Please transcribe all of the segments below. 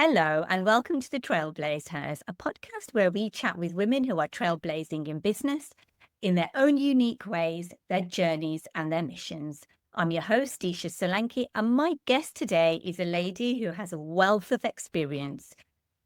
Hello, and welcome to the TrailblazeHers, a podcast where we chat with women who are trailblazing in business in their own unique ways, their journeys, and their missions. I'm your host, Disha Solanki, and my guest today is a lady who has a wealth of experience.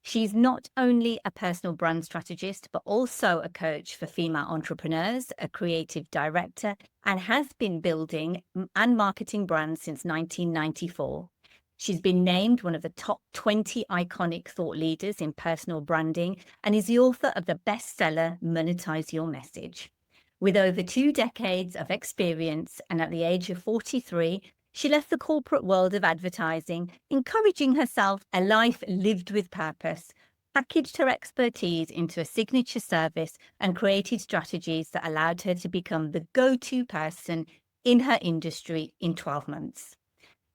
She's not only a personal brand strategist, but also a coach for female entrepreneurs, a creative director, and has been building and marketing brands since 1994. She's been named one of the top 20 iconic thought leaders in personal branding and is the author of the bestseller, Monetize Your Message. With over 2 decades of experience and at the age of 43, she left the corporate world of advertising, encouraging herself a life lived with purpose, packaged her expertise into a signature service, and created strategies that allowed her to become the go-to person in her industry in 12 months.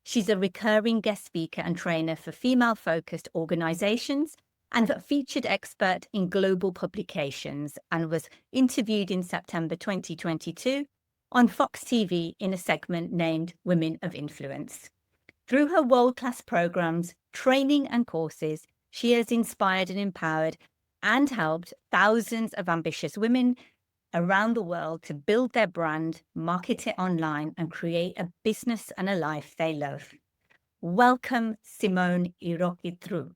She's a recurring guest speaker and trainer for female-focused organizations and a featured expert in global publications, and was interviewed in September 2022 on Fox TV in a segment named Women of Influence. Through her world-class programs, training and courses, she has inspired and empowered and helped thousands of ambitious women around the world to build their brand, market it online, and create a business and a life they love. Welcome, Simone Erotokritou.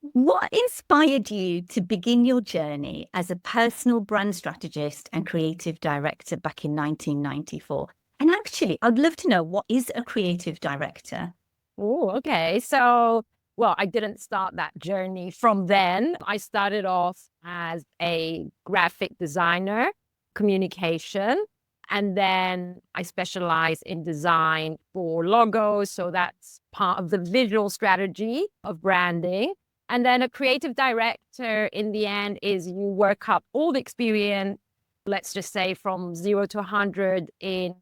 What inspired you to begin your journey as a personal brand strategist and creative director back in 1994? And actually, I'd love to know, what is a creative director? Oh, okay. So, well, I didn't start that journey from then. I started off as a graphic designer, communication, and then I specialize in design for logos. So that's part of the visual strategy of branding. And then a creative director, in the end, is you work up all the experience, let's just say from 0 to 100 in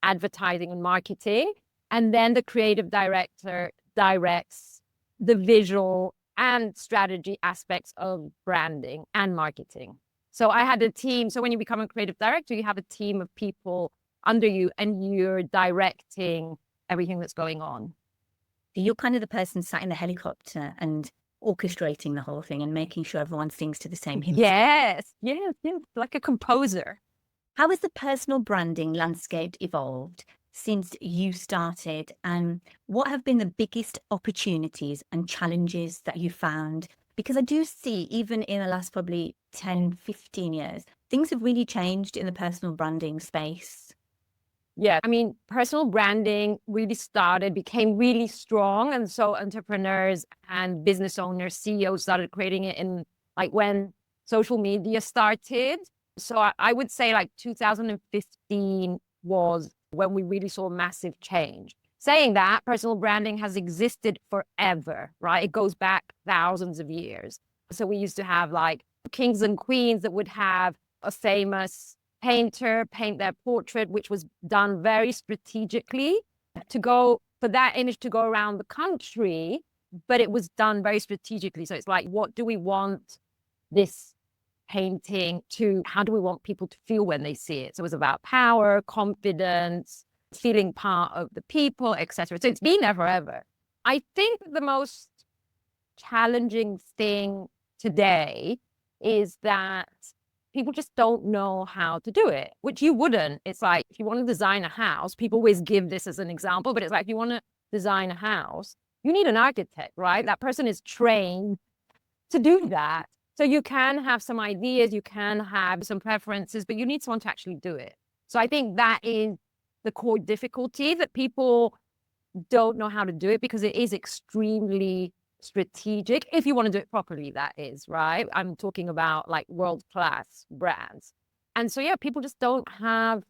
advertising and marketing. And then the creative director directs the visual and strategy aspects of branding and marketing. So I had a team. So when you become a creative director, you have a team of people under you and you're directing everything that's going on. You're kind of the person sat in the helicopter and orchestrating the whole thing and making sure everyone sings to the same hymn. Yes, like a composer. How has the personal branding landscape evolved since you started, and what have been the biggest opportunities and challenges that you found? Because I do see, even in the last probably 10, 15 years, things have really changed in the personal branding space. Yeah, I mean, personal branding really became really strong. And so entrepreneurs and business owners, CEOs started creating it in like when social media started. So I would say like 2015 was when we really saw massive change. Saying that, personal branding has existed forever, right? It goes back thousands of years. So we used to have like kings and queens that would have a famous painter paint their portrait, which was done very strategically to go for that image to go around the country, but it was done very strategically. So it's like, what do we want this painting to, how do we want people to feel when they see it? So it was about power, confidence, feeling part of the people, etc. So it's been there forever. I think the most challenging thing today is that people just don't know how to do it, which you wouldn't. It's like, if you want to design a house, people always give this as an example, but it's like, if you want to design a house, you need an architect, right? That person is trained to do that. So you can have some ideas, you can have some preferences, but you need someone to actually do it. So I think that is the core difficulty, that people don't know how to do it because it is extremely strategic. If you want to do it properly, that is, right? I'm talking about like world-class brands. And so, yeah, people just don't have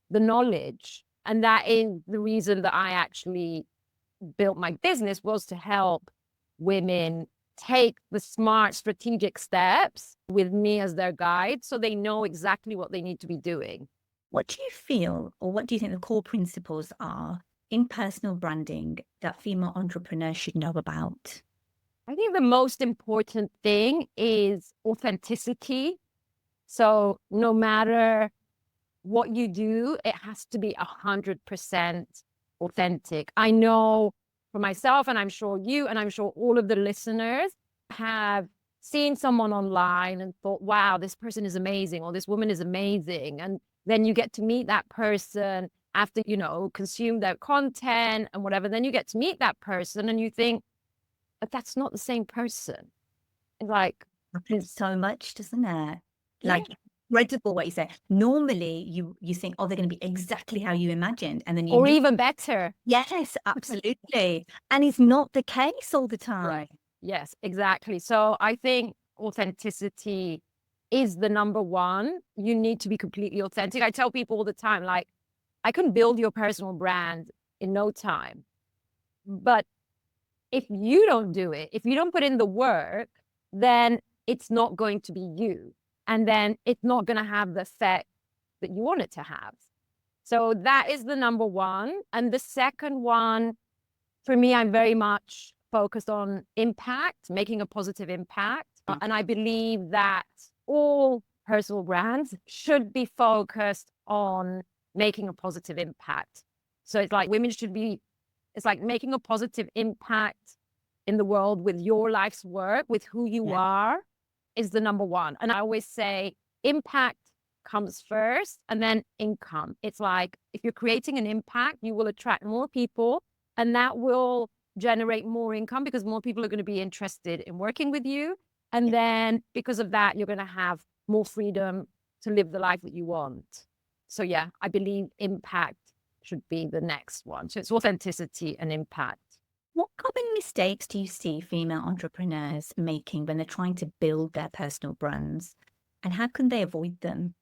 the knowledge. And that is the reason that I actually built my business, was to help women take the smart strategic steps with me as their guide so they know exactly what they need to be doing. What do you feel, or what do you think the core principles are in personal branding that female entrepreneurs should know about? I think the most important thing is authenticity. So no matter what you do, it has to be 100% authentic. I know for myself, and I'm sure you, and I'm sure all of the listeners have seen someone online and thought, wow, this person is amazing, or this woman is amazing. And then you get to meet that person after, consume their content and whatever. Then you get to meet that person and you think, but that's not the same person. It's like, Happens so much, doesn't it? yeah. Like, incredible what you say. Normally, you think, oh, they're going to be exactly how you imagined, and then you Or meet. even better. Yes, absolutely. And it's not the case all the time. Right. Yes, exactly. So I think authenticity is the number one. You need to be completely authentic. I tell people all the time, like, I can build your personal brand in no time. But if you don't do it, if you don't put in the work, then it's not going to be you. And then it's not going to have the effect that you want it to have. So that is the number one. And the second one, for me, I'm very much focused on impact, making a positive impact. And I believe that all personal brands should be focused on making a positive impact. So it's like it's like making a positive impact in the world with your life's work, with who you are, is the number one. And I always say impact comes first and then income. It's like, if you're creating an impact, you will attract more people, and that will generate more income because more people are going to be interested in working with you. And then because of that, you're going to have more freedom to live the life that you want. So yeah, I believe impact should be the next one. So it's authenticity and impact. What common mistakes do you see female entrepreneurs making when they're trying to build their personal brands, and how can they avoid them?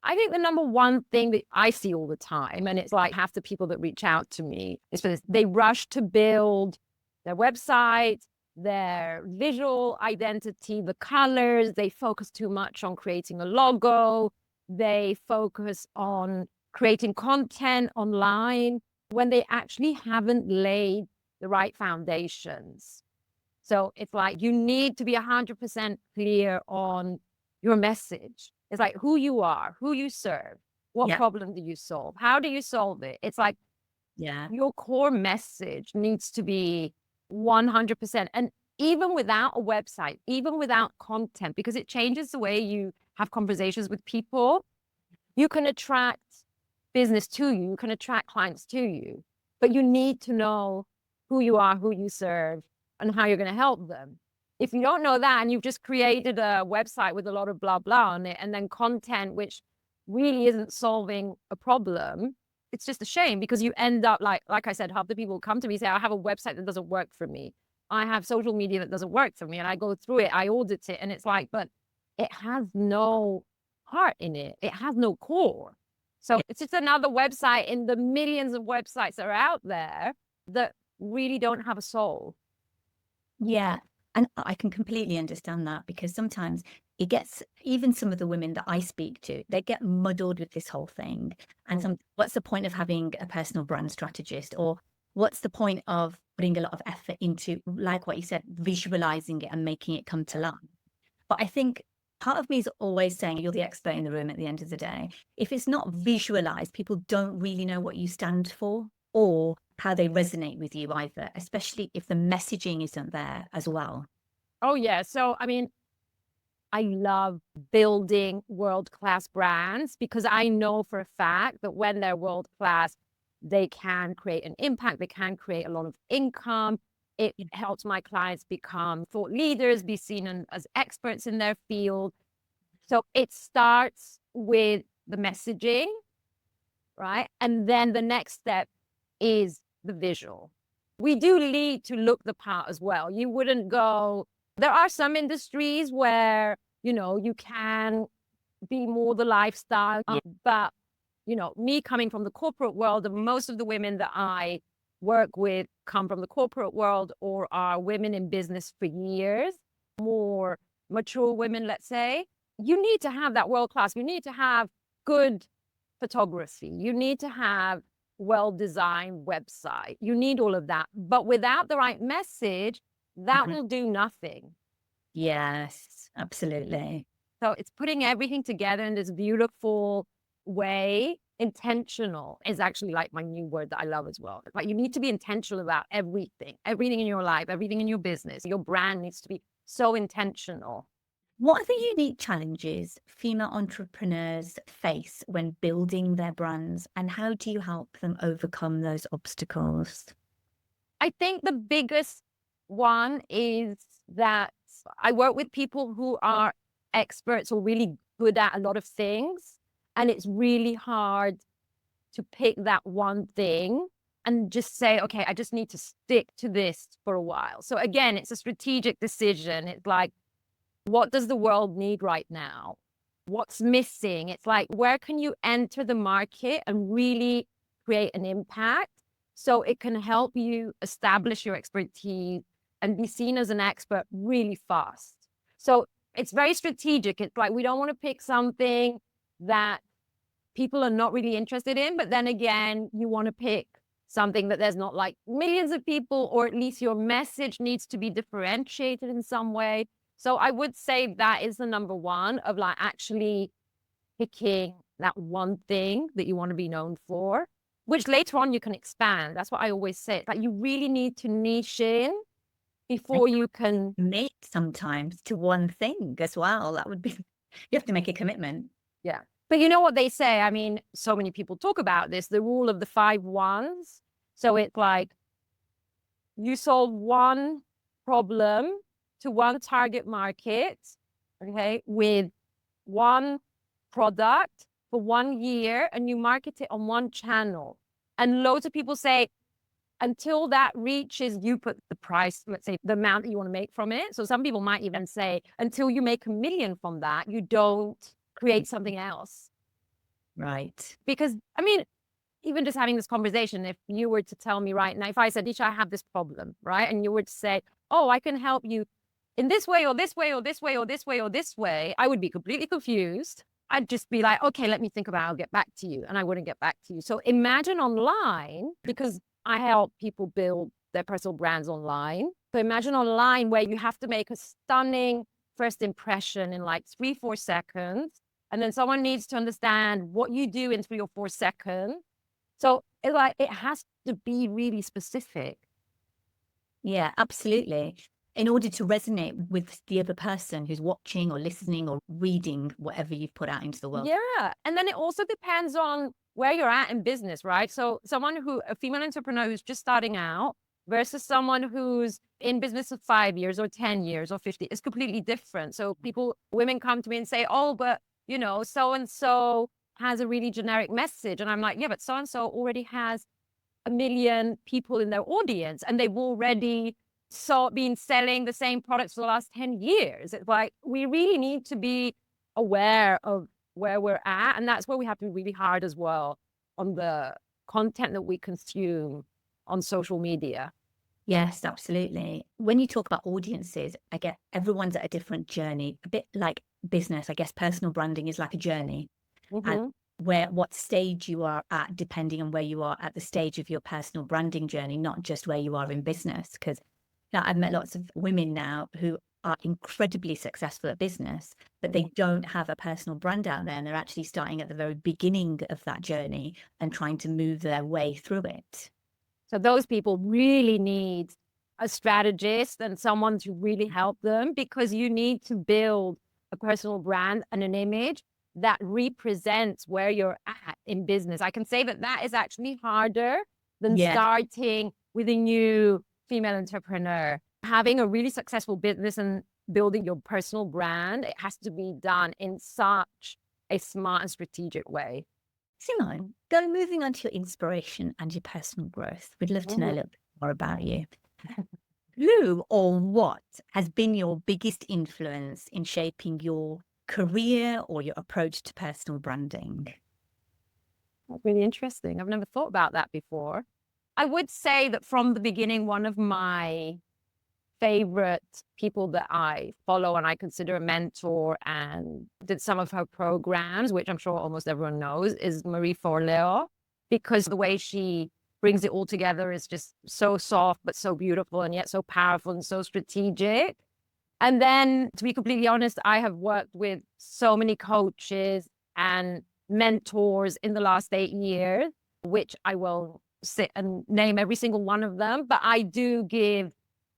I think the number one thing that I see all the time, and it's like half the people that reach out to me, is for this: they rush to build their website, their visual identity, the colors. They focus too much on creating a logo. They focus on creating content online when they actually haven't laid the right foundations. So it's like, you need to be 100% clear on your message. It's like who you are, who you serve, what problem do you solve, how do you solve it? It's like, your core message needs to be 100%. And even without a website, even without content, because it changes the way you have conversations with people, you can attract business to you, you can attract clients to you, but you need to know who you are, who you serve, and how you're going to help them. If you don't know that and you've just created a website with a lot of blah, blah on it, and then content which really isn't solving a problem, it's just a shame, because you end up like I said, half the people come to me and say, I have a website that doesn't work for me. I have social media that doesn't work for me. And I go through it, I audit it, and it's like, but it has no heart in it. It has no core. So it's just another website in the millions of websites that are out there that really don't have a soul. Yeah. And I can completely understand that, because sometimes it gets, even some of the women that I speak to, they get muddled with this whole thing. And what's the point of having a personal brand strategist? Or what's the point of putting a lot of effort into, like what you said, visualizing it and making it come to life? But I think part of me is always saying, you're the expert in the room at the end of the day. If it's not visualized, people don't really know what you stand for or how they resonate with you either, especially if the messaging isn't there as well. Oh, yeah. So, I mean, I love building world-class brands, because I know for a fact that when they're world-class, they can create an impact, they can create a lot of income. It helps my clients become thought leaders, be seen as experts in their field. So it starts with the messaging, right? And then the next step is the visual. We do need to look the part as well. You wouldn't go, there are some industries where, you can be more the lifestyle, but, me coming from the corporate world, and most of the women that I work with come from the corporate world or are women in business for years, more mature women, let's say. You need to have that world class. You need to have good photography. You need to have well-designed website. You need all of that. But without the right message, that will do nothing. Yes, absolutely. So it's putting everything together in this beautiful way intentional is actually like my new word that I love as well. Like you need to be intentional about everything in your life, everything in your business. Your brand needs to be so intentional. What are the unique challenges female entrepreneurs face when building their brands, and how do you help them overcome those obstacles? I think the biggest one is that I work with people who are experts or really good at a lot of things. And it's really hard to pick that one thing and just say, okay, I just need to stick to this for a while. So again, it's a strategic decision. It's like, what does the world need right now? What's missing? It's like, where can you enter the market and really create an impact so it can help you establish your expertise and be seen as an expert really fast? So it's very strategic. It's like, we don't want to pick something that people are not really interested in, but then again, you want to pick something that there's not like millions of people, or at least your message needs to be differentiated in some way. So I would say that is the number one, of like actually picking that one thing that you want to be known for, which later on you can expand. That's what I always say. Like you really need to niche in before you can Commit sometimes to one thing as well. That would be, you have to make a commitment. Yeah. But you know what they say? I mean, so many people talk about this, the rule of the 5 1s. So it's like you solve one problem to one target market, okay, with one product for 1 year, and you market it on one channel. And loads of people say, until that reaches, you put the price, let's say the amount that you want to make from it. So some people might even say, until you make $1 million from that, you don't create something else. Right. Because, I mean, even just having this conversation, if you were to tell me right now, if I said, Disha, I have this problem, right? And you were to say, oh, I can help you in this way, or this way, or this way, or this way, or this way, I would be completely confused. I'd just be like, okay, let me think about it. I'll get back to you. And I wouldn't get back to you. So imagine online, because I help people build their personal brands online. So imagine online where you have to make a stunning first impression in like 3-4 seconds. And then someone needs to understand what you do in 3 or 4 seconds. So it's like, it has to be really specific. Yeah, absolutely. In order to resonate with the other person who's watching or listening or reading whatever you've put out into the world. Yeah. And then it also depends on where you're at in business, right? So a female entrepreneur who's just starting out versus someone who's in business for 5 years or 10 years or 50 is completely different. So women come to me and say, oh, but so-and-so has a really generic message. And I'm like, yeah, but so-and-so already has 1 million people in their audience, and they've already been selling the same products for the last 10 years. It's like, we really need to be aware of where we're at. And that's where we have to be really hard as well on the content that we consume on social media. Yes, absolutely. When you talk about audiences, I get everyone's at a different journey, a bit like business. I guess personal branding is like a journey, and what stage you are at, depending on where you are at the stage of your personal branding journey, not just where you are in business. Because I've met lots of women now who are incredibly successful at business, but they don't have a personal brand out there. And they're actually starting at the very beginning of that journey and trying to move their way through it. So those people really need a strategist and someone to really help them, because you need to build a personal brand and an image that represents where you're at in business. I can say that is actually harder than starting with a new female entrepreneur. Having a really successful business and building your personal brand, it has to be done in such a smart and strategic way. Simone, moving on to your inspiration and your personal growth, we'd love to know a little bit more about you. Who or what has been your biggest influence in shaping your career or your approach to personal branding? That's really interesting. I've never thought about that before. I would say that from the beginning, one of my favorite people that I follow and I consider a mentor and did some of her programs, which I'm sure almost everyone knows, is Marie Forleo, because the way she brings it all together is just so soft, but so beautiful, and yet so powerful and so strategic. And then, to be completely honest, I have worked with so many coaches and mentors in the last 8 years, which I will sit and name every single one of them. But I do give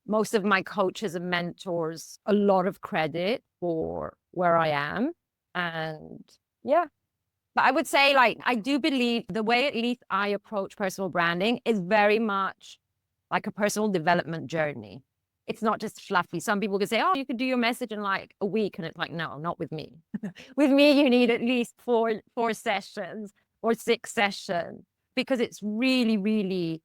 most of my coaches and mentors a lot of credit for where I am. And yeah, but I would say, like, I do believe the way at least I approach personal branding is very much like a personal development journey. It's not just fluffy. Some people can say, oh, you could do your message in like a week. And it's like, no, not with me. With me, you need at least four sessions or 6 sessions, because it's really, really,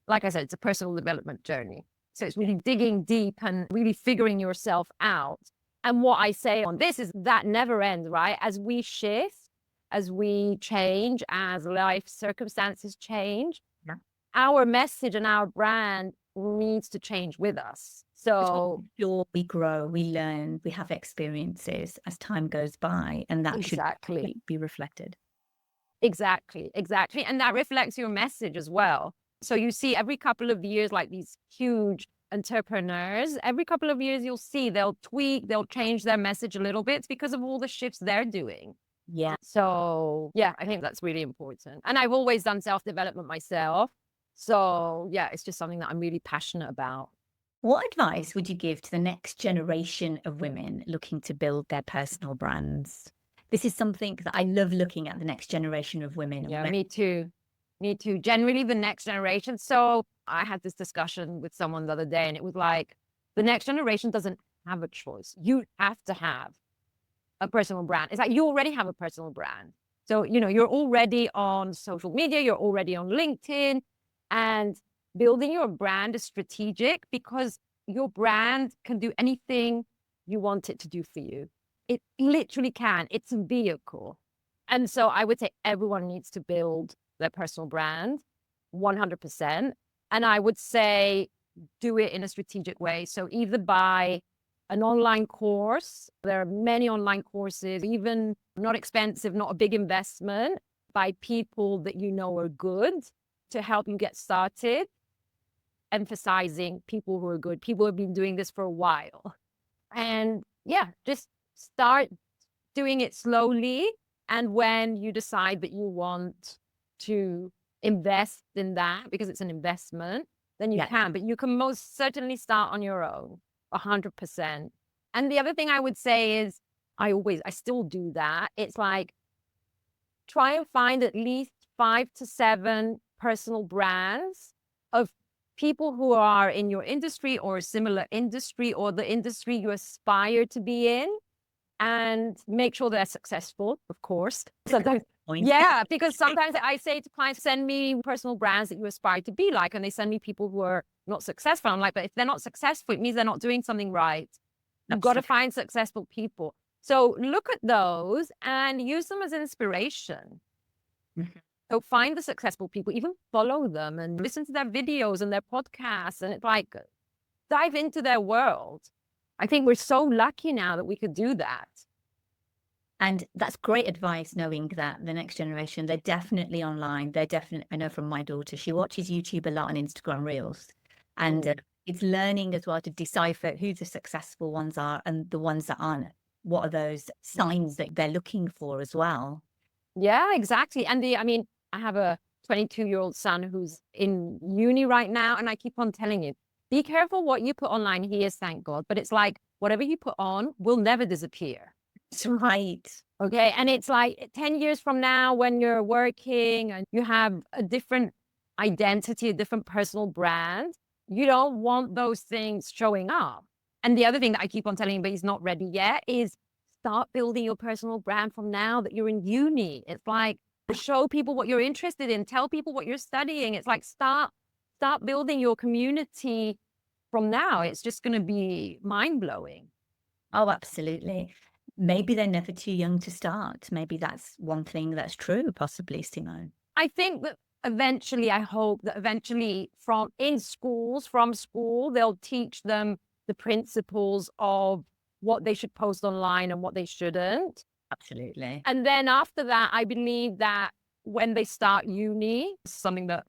like I said, it's a personal development journey. So it's really digging deep and really figuring yourself out. And what I say on this is that never ends, right? As we shift, as we change, as life circumstances change, Yeah. our message and our brand needs to change with us. So sure, we grow, we learn, we have experiences as time goes by, and that exactly, should be reflected. exactly. And that reflects your message as well. So you see every couple of years, like these huge entrepreneurs, every couple of years, you'll see they'll tweak, they'll change their message a little bit because of all the shifts they're doing. Yeah. So yeah, I think that's really important. And I've always done self-development myself. So yeah, it's just something that I'm really passionate about. What advice would you give to the next generation of women looking to build their personal brands? This is something that I love looking at, the next generation of women. Yeah, me too. Me too. Generally, the next generation. So I had this discussion with someone the other day, and it was like, the next generation doesn't have a choice. You have to have a personal brand. It's like you already have a personal brand. So, you're already on social media, you're already on LinkedIn, and building your brand is strategic because your brand can do anything you want it to do for you. It literally can. It's a vehicle. And so I would say everyone needs to build their personal brand 100%. And I would say do it in a strategic way. So either buy an online course. There are many online courses, even not expensive, not a big investment, by people that you know are good to help you get started, emphasizing people who are good, people who have been doing this for a while. And yeah, just start doing it slowly. And when you decide that you want to invest in that, because it's an investment, then you can. But you can most certainly start on your own, 100%. And the other thing I would say is, I still do that. It's like, try and find at least 5 to 7 personal brands of people who are in your industry or a similar industry or the industry you aspire to be in, and make sure they're successful, of course. Sometimes, yeah, because sometimes I say to clients, send me personal brands that you aspire to be like, and they send me people who are not successful. I'm like, but if they're not successful, it means they're not doing something right. You've got to find successful people. So look at those and use them as inspiration. Mm-hmm. So find the successful people, even follow them and listen to their videos and their podcasts. And it's like, dive into their world. I think we're so lucky now that we could do that. And that's great advice, knowing that the next generation, they're definitely online. I know from my daughter, she watches YouTube a lot on Instagram Reels. And it's learning as well to decipher who the successful ones are and the ones that aren't. What are those signs that they're looking for as well? Yeah, exactly. And I have a 22-year-old son who's in uni right now. And I keep on telling him, be careful what you put online. He is, thank God. But it's like, whatever you put on will never disappear. That's right. Okay. And it's like 10 years from now, when you're working and you have a different identity, a different personal brand, you don't want those things showing up. And the other thing that I keep on telling him, but he's not ready yet, is start building your personal brand from now that you're in uni. It's like, show people what you're interested in, tell people what you're studying. It's like, start building your community from now. It's just going to be mind-blowing. Oh, absolutely. Maybe they're never too young to start. Maybe that's one thing that's true, possibly, Simone. I think that I hope that eventually from school, they'll teach them the principles of what they should post online and what they shouldn't. Absolutely. And then after that, I believe that when they start uni, something that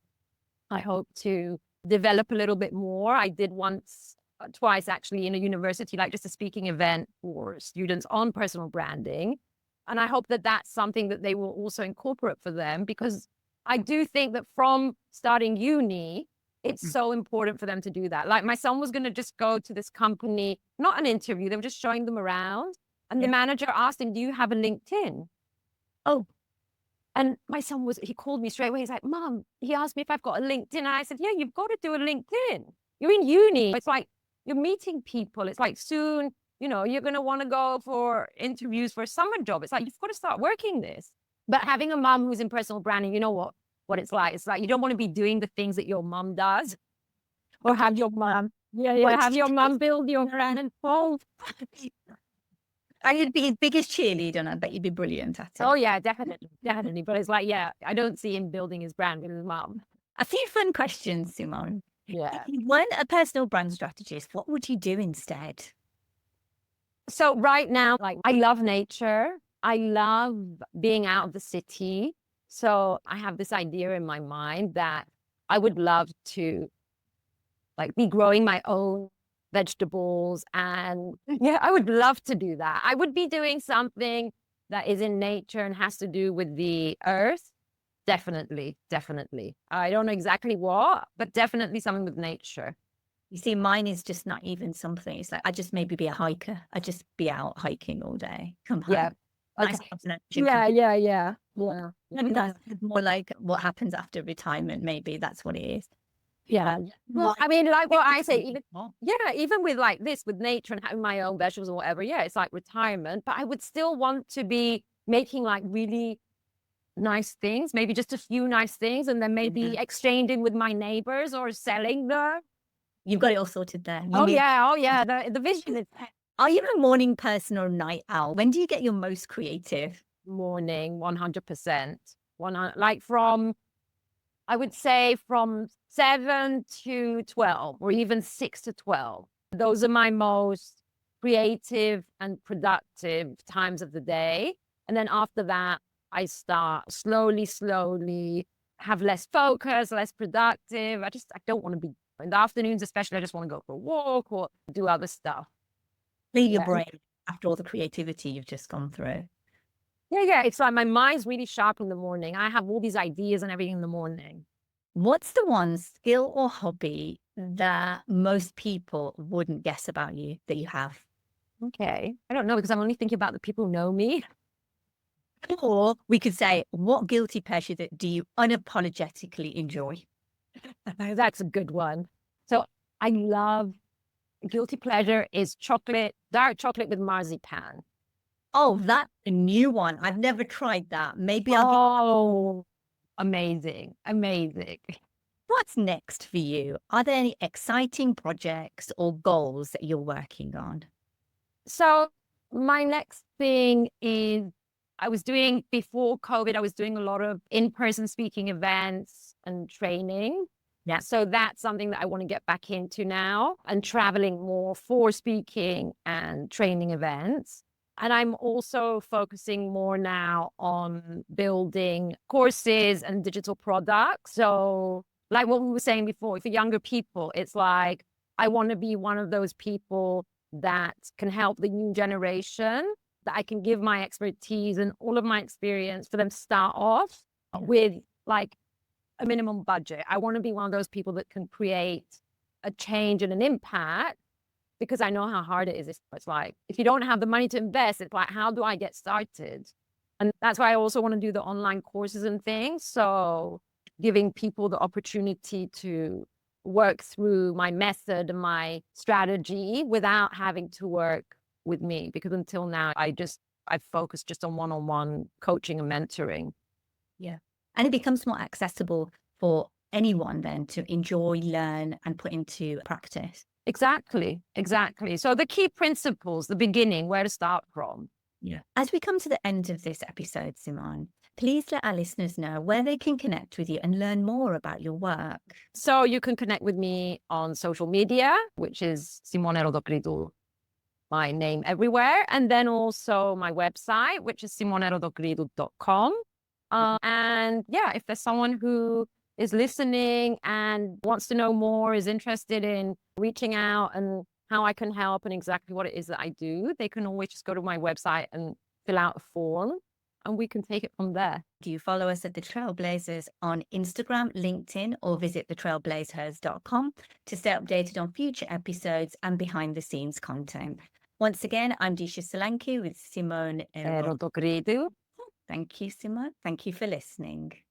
I hope to develop a little bit more. I did twice actually in a university, like just a speaking event for students on personal branding. And I hope that that's something that they will also incorporate for them, because I do think that from starting uni, it's so important for them to do that. Like my son was going to just go to this company, not an interview, they were just showing them around. And the manager asked him, do you have a LinkedIn? Oh, and my son he called me straight away. He's like, Mom, he asked me if I've got a LinkedIn. And I said, yeah, you've got to do a LinkedIn. You're in uni. It's like you're meeting people. It's like soon, you're going to want to go for interviews for a summer job. It's like, you've got to start working this. But having a mom who's in personal branding, you know what it's like. It's like you don't want to be doing the things that your mom does, or have your mom, have your mom build your brand and phone. I'd be his biggest cheerleader, and I bet you'd be brilliant at it. Oh yeah, definitely. But it's like, I don't see him building his brand with his mom. A few fun questions, Simone. Yeah. If you weren't a personal brand strategist, what would you do instead? So right now, like, I love nature. I love being out of the city. So I have this idea in my mind that I would love to be growing my own vegetables. And I would love to do that. I would be doing something that is in nature and has to do with the earth. Definitely. I don't know exactly what, but definitely something with nature. You see, mine is just not even something. It's like, I just maybe be a hiker. I just be out hiking all day. Come home. Yeah. Nice Okay. Yeah. Yeah. That's more like what happens after retirement. Maybe that's what it is. Yeah. Well, I mean, like what I say, even with like this, with nature and having my own vegetables or whatever, it's like retirement, but I would still want to be making like really nice things, maybe just a few nice things, and then maybe exchanging with my neighbors or selling them. You've got it all sorted there. Yeah. The vision is Are you a morning person or night owl? When do you get your most creative? morning, 100%. I would say from 7 to 12, or even 6 to 12. Those are my most creative and productive times of the day. And then after that, I start slowly have less focus, less productive. I don't want to be in the afternoons, especially. I just want to go for a walk or do other stuff. Clear your brain after all the creativity you've just gone through. Yeah. It's like my mind's really sharp in the morning. I have all these ideas and everything in the morning. What's the one skill or hobby that most people wouldn't guess about you that you have? Okay. I don't know, because I'm only thinking about the people who know me. Or we could say, what guilty pleasure that do you unapologetically enjoy? That's a good one. So I love, guilty pleasure is dark chocolate with marzipan. Oh, that's a new one. I've never tried that. Maybe amazing. What's next for you? Are there any exciting projects or goals that you're working on? So my next thing is, before COVID, I was doing a lot of in-person speaking events and training. Yeah. So that's something that I want to get back into now, and traveling more for speaking and training events. And I'm also focusing more now on building courses and digital products. So like what we were saying before, for younger people, it's like, I want to be one of those people that can help the new generation, that I can give my expertise and all of my experience for them to start off with like a minimum budget. I want to be one of those people that can create a change and an impact, because I know how hard it is. It's like, if you don't have the money to invest, it's like, how do I get started? And that's why I also want to do the online courses and things. So giving people the opportunity to work through my method and my strategy without having to work with me, because until now I focused just on one-on-one coaching and mentoring. Yeah. And it becomes more accessible for anyone then to enjoy, learn, and put into practice. Exactly. So the key principles, the beginning, where to start from. Yeah. As we come to the end of this episode, Simone, please let our listeners know where they can connect with you and learn more about your work. So you can connect with me on social media, which is Simone Erotokritou, my name everywhere. And then also my website, which is simoneerotokritou.com. And if there's someone who is listening and wants to know more, is interested in reaching out and how I can help and exactly what it is that I do, they can always just go to my website and fill out a form, and we can take it from there. Do you follow us at the Trailblazers on Instagram, LinkedIn, or visit thetrailblazehers.com to stay updated on future episodes and behind the scenes content. Once again, I'm Disha Solanki with Simone Erotokritou. Erotokritou. Thank you, Simone. Thank you for listening.